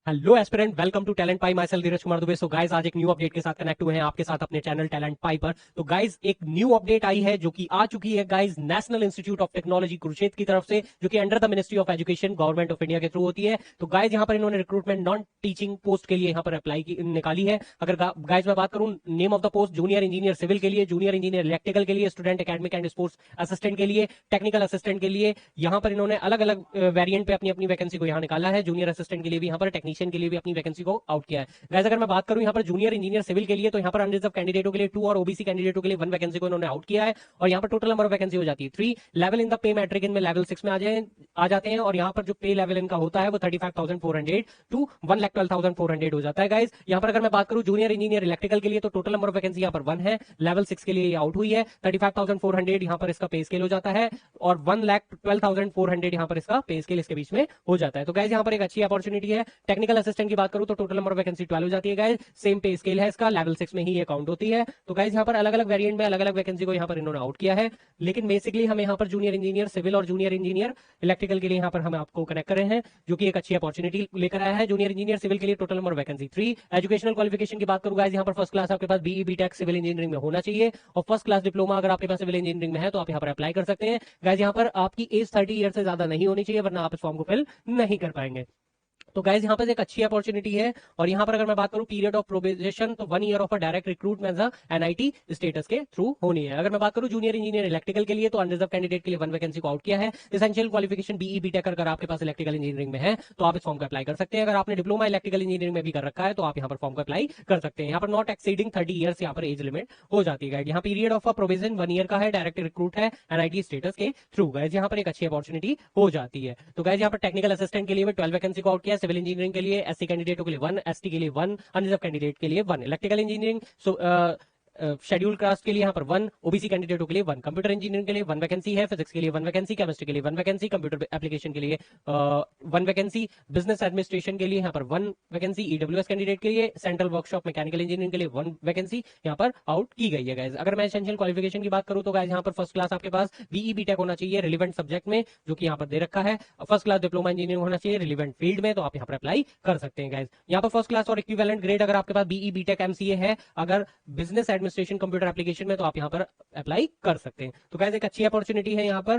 Hello aspirant, welcome to Talent Pie. Myself Dheeraj Kumar Dubey. So guys, आज एक new update के साथ कनेक्ट हुए हैं आपके साथ अपने चैनल टैलेंट पाई पर। तो गाइस, एक न्यू अपडेट आई है जो कि आ चुकी है guys national institute of technology Kurukshetra की तरफ से, जो कि under the ministry of education government of India के थ्रू होती है। तो गाइस, यहाँ पर इन्होंने रिक्रूटमेंट नॉन टीचिंग पोस्ट के लिए यहाँ पर अप्लाई निकाली है। अगर गाइस मैं बात करूं name of the post, junior engineer civil के लिए, जूनियर इंजीनियर इलेक्ट्रिकल के लिए, student academic and sports assistant के लिए, टेक्निकल असिस्टेंट के लिए, यहाँ पर इन्होंने अलग अलग वेरिएंट पे अपनी अपनी वैकेंसी को यहाँ निकाला है। जूनियर असिस्टेंट के लिए भी यहाँ पर, टेक्नीशियन के लिए भी अपनी वैकेंसी को आउट किया है। गाइस, अगर मैं बात करूं यहाँ पर जूनियर इंजीनियर सिविल के लिए, तो यहाँ पर अनरिजर्व कैंडिडेटों के लिए 2 और ओबीसी कैंडिडेटों के लिए 1 वैकेंसी को इन्होंने आउट किया है। और यहाँ पर टोटल नंबर ऑफ वैकेंसी हो जाती है 3। Level in the pay matrix इनमें लेवल 6 में आ जाते हैं। और यहाँ पर जो पे लेवल इनका होता है वो 35,400 टू 1,12,400 हो जाता है। गाइस, यहाँ पर अगर मैं बात करूं जूनियर इंजीनियर इलेक्ट्रिकल के लिए, तो टोटल नंबर ऑफ वैकेंसी यहाँ पर 1 है। लेवल 6 के लिए आउट हुई है। 35,400 यहाँ पर इसका पे स्केल हो जाता है और 1,12,400 यहाँ पर इसका पे स्केल इसके बीच में हो जाता है। तो गाइस, यहाँ पर एक अच्छी अपॉर्चुनिटी है। टेक्निकल असिस्टेंट की बात करूं तो टोटल नंबर ऑफ वैकेंसी 12 हो जाती है। गाइस, सेम पे स्केल है इसका, लेवल 6 में ही ये काउंट होती है। तो गाइस, यहाँ पर अलग अलग वेरिएंट में अलग अलग वैकेंसी को यहाँ पर इन्होंने आउट किया है। लेकिन बेसिकली हम यहाँ पर जूनियर इंजीनियर सिविल और जूनियर इंजीनियर इलेक्ट्रिकल के लिए यहाँ पर हम आपको कनेक्ट कर रहे हैं, जो कि एक अच्छी अपॉर्चुनिटी लेकर आया है। जूनियर इंजीनियर सिविल के लिए total number vacancy 3। Educational qualification की बात करूँ गाइस, यहाँ पर फर्स्ट क्लास आपके पास बीई बीटेक सिविल इंजीनियरिंग में होना चाहिए और फर्स्ट क्लास डिप्लोमा अगर आपके पास सिविल इंजीनियरिंग में है तो आप यहाँ पर अप्लाई कर सकते हैं। गाइस, यहाँ पर आपकी एज 30 ईयर से ज्यादा नहीं होनी चाहिए, वरना आप इस फॉर्म को फिल नहीं कर पाएंगे। तो गाइज, यहाँ पर एक अच्छी अपॉर्चुनिटी है। और यहाँ पर अगर मैं बात करूं पीरियड ऑफ प्रोबेशन, तो 1 year of a direct recruitment NIT status के थ्रू होनी है। अगर मैं बात करूं जूनियर इंजीनियर इलेक्ट्रिकल के लिए, तो अनरिजर्व कैंडिडेट के लिए 1 वैकेंसी को आउट किया है। एसेंशियल क्वालिफिकेशन बीई बीटेक अगर आपके पास इलेक्ट्रिकल इंजीनियरिंग में है तो आप इस फॉर्म को अप्लाई कर सकते हैं। अगर आपने डिप्लोमा इलेक्ट्रिकल इंजीनियरिंग में भी कर रखा है तो आप यहाँ पर फॉर्म को अप्लाई कर सकते हैं। यहाँ पर नॉट एक्सीडिंग 30 ईयर यहाँ पर एज लिमिट हो जाती है। यहाँ पीरियड ऑफ प्रोविजन 1 ईयर का है, डायरेक्ट रिक्रूट है एनआईटी स्टेटस के थ्रू। गाइज, यहाँ पर एक अच्छी अपॉर्चुनिटी हो जाती है। तो गाइज, यहाँ पर टेक्निकल असिस्टेंट के लिए 12 वैकेंसी को आउट किया, सिविल इंजीनियरिंग के लिए एससी कैंडिडेटों के लिए 1, एसटी के लिए 1, अनरिजर्व कैंडिडेट के लिए 1, इलेक्ट्रिकल इंजीनियरिंग शेड्यूल कास्ट के लिए यहाँ पर 1, ओबीसी कैंडिडेटों के लिए 1, कंप्यूटर इंजीनियरिंग के लिए 1 वैकेंसी है, फिजिक्स के लिए 1 वैकेंसी, केमिस्ट्री के लिए 1 वैकेंसी, कंप्यूटर एप्लीकेशन के लिए 1 वैकेंसी, बिजनेस एडमिनिस्ट्रेशन के लिए यहाँ पर 1 वैकेंसी, ईडब्ल्यूएस कैंडिडेट के लिए, सेंट्रल वर्कशॉप मैकेनिकल इंजीनियरिंग के लिए 1 वैकेंसी यहाँ पर आउट की गई है। गाइज, अगर मैं एसेंशियल क्वालिफिकेशन की बात करूं तो गाइज, यहाँ पर फर्स्ट क्लास आपके पास बीई बीटेक होना चाहिए रिलेवेंट सब्जेक्ट में, जो कि यहाँ पर दे रखा है। फर्स्ट क्लास डिप्लोमा इंजीनियरिंग होना चाहिए रिलेवेंट फील्ड में, तो आप यहाँ पर अप्लाई कर सकते हैं। गाइज, यहाँ पर फर्स्ट क्लास और इक्विवेलेंट ग्रेड अगर आपके पास बीई बीटेक एमसीए है, अगर बिजनेस एडमिनिस्ट्रेशन कंप्यूटर में, तो आप यहाँ पर अप्लाई कर सकते हैं। तो गाइस, एक अच्छी अपॉर्चुनिटी है यहाँ पर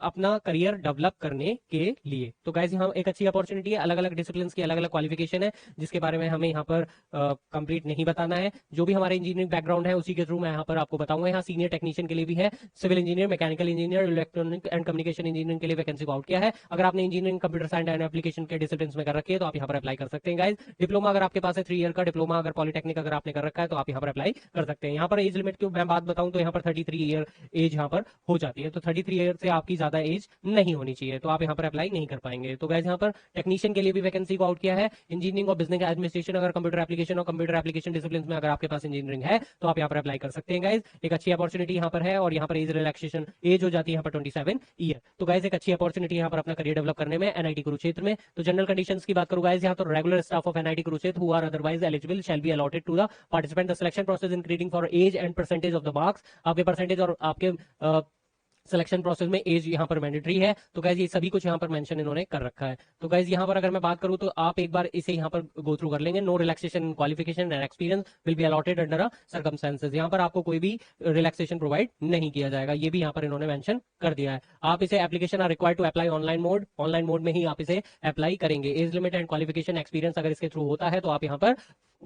अपना करियर डेवलप करने के लिए। तो गाइस, यहाँ एक अच्छी अपॉर्चुनिटी है। अलग अलग डिसिप्लिन की अलग अलग क्वालिफिकेशन है, जिसके बारे में हमें यहाँ पर कंप्लीट नहीं बताना है। जो भी हमारे इंजीनियरिंग बैकग्राउंड है उसी के थ्रू मैं यहाँ पर आपको बताऊंगा। यहाँ सीनियर टेक्नीशियन के लिए भी है, civil engineer, mechanical engineer, electronic and communication engineering के लिए वैकेंसी को आउट किया है। अगर आपने engineering computer science and application के डिसिप्लिन में कर रखी है तो आप यहाँ पर अप्लाई कर सकते हैं। गाइस, डिप्लोमा अगर आपके पास है 3 ईयर का डिप्लोमा, अगर पॉलिटेक्निक अगर आपने कर रखा है तो आप यहाँ पर अप्लाई कर सकते हैं। यहाँ पर एज लिमिट की मैं बात बताऊं तो यहाँ पर 33 ईयर एज यहाँ पर हो जाती है। तो 33 ईयर से आपकी ज्यादा एज नहीं होनी चाहिए, तो आप यहाँ पर अप्लाई नहीं कर पाएंगे। तो गाइस, यहाँ पर टेक्नीशियन के लिए भी वैकेंसी को आउट किया है। इंजीनियरिंग और बिजनेस एडमिनिस्ट्रेशन, अगर कंप्यूटर एप्लीकेशन और कंप्यूटर एप्लीकेशन डिसिप्लिन में अगर आपके पास इंजीनियरिंग है तो आप यहाँ पर अप्लाई कर सकते हैं। गाइस, एक अच्छी अपॉर्चुनिटी यहाँ पर है। और यहाँ पर एज रिलैक्सेशन एज हो जाती है यहाँ पर 27 ईयर। तो गाइस, एक अच्छी अपॉर्चुनिटी यहाँ पर अपना करियर डेवलप करने में एनआईटी कुरुक्षेत्र में। तो जनरल कंडीशंस की बात करूँ गाइस, यहाँ तो regular staff of NIT Kurukshetra who are otherwise eligible shall be allotted to the participant. The selection process increasing for age and percentage of the marks. आपके परसेंटेज और आपके सिलेक्शन प्रोसेस में as यहाँ पर मैंडेटरी है। तो गाइज, ये सभी कुछ यहाँ पर मेंशन इन्होंने कर रखा है। तो गाइज, यहाँ पर अगर मैं बात करूँ तो आप एक बार इसे यहाँ पर गो थ्रू कर लेंगे। No relaxation qualification and experience will be allotted under a circumstances. यहाँ पर आपको कोई भी रिलैक्सेशन प्रोवाइड नहीं किया जाएगा, ये भी यहाँ पर इन्होंने मेंशन कर दिया है। आप इसे application are required to apply online mode में ही आप इसे अप्लाई करेंगे। Age limit and qualification experience अगर इसके थ्रू होता है तो आप यहाँ पर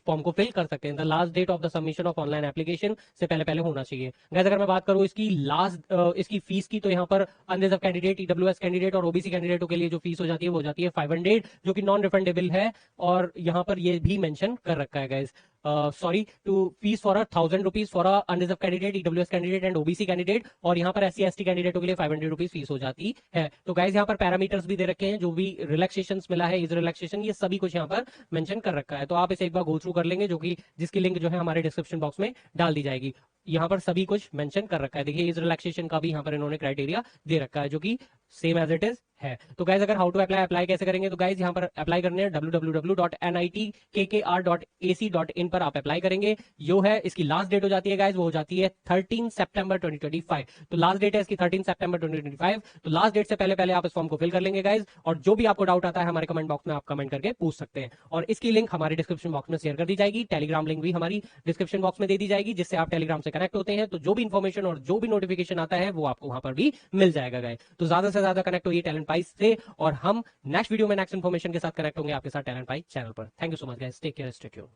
फॉर्म को फिल कर सकते हैं। The last date of the submission of online application से पहले पहले होना चाहिए। गाइस, अगर मैं बात करूं इसकी फीस की, तो यहाँ पर अनरिजर्व कैंडिडेट, ईडब्ल्यूएस कैंडिडेट और ओबीसी कैंडिडेटों के लिए जो फीस हो जाती है वो हो जाती है 500, जो कि नॉन रिफंडेबल है। और यहाँ पर ये भी मेंशन कर रखा है guys, sorry to fees for 1,000 rupees for unreserve candidate, EWS candidate and OBC candidate. और यहाँ पर एससी एसटी कैंडिडेटों के लिए 500 रुपीज फीस हो जाती है। तो गाइस, यहाँ पर पैरामीटर्स भी दे रखे हैं, जो भी रिलैक्सेशन मिला है, इज रिलैक्सेशन, ये सभी कुछ यहाँ पर मेंशन कर रखा है। तो आप इसे एक बार गो थ्रू कर लेंगे, जो कि जिसकी लिंक जो है हमारे डिस्क्रिप्शन बॉक्स में डाल दी जाएगी। यहाँ पर सभी कुछ मेंशन कर रखा है। देखिए, इस रिलैक्सेशन का भी यहाँ पर इन्होंने क्राइटेरिया दे रखा है, जो कि सेम एज इट इज है। तो गाइज अगर हाउ टू अप्लाई कैसे करेंगे, तो गाइज यहाँ पर अप्लाई करने हैं www.nitkkr.ac.in पर आप अप्लाई करेंगे। यो है इसकी लास्ट डेट हो जाती है गाइज, वो हो जाती है 13 सितंबर 2025। तो लास्ट डेट है इसकी 13 सितंबर 2025। तो लास्ट डेट से पहले पहले आप इस फॉर्म को फिल कर लेंगे गाइज, और जो भी आपको डाउट आता है हमारे कमेंट बॉक्स में आप कमेंट करके पूछ सकते हैं। और इसकी लिंक हमारे डिस्क्रिप्शन बॉक्स में शेयर कर दी जाएगी, टेलीग्राम लिंक भी हमारी डिस्क्रिप्शन बॉक्स में दे दी जाएगी, जिससे आप टेलीग्राम से कनेक्ट होते हैं तो जो भी इंफॉर्मेशन और जो भी नोटिफिकेशन आता है वो आपको वहां पर भी मिल जाएगा गाइज। तो ज्यादा से ज्यादा कनेक्ट होइए टैलेंट पाई से, और हम नेक्स्ट वीडियो में नेक्स्ट इन्फॉर्मेशन के साथ कनेक्ट होंगे आपके साथ टैलेंट पाई चैनल पर। Thank you so much guys, take care, stay tuned.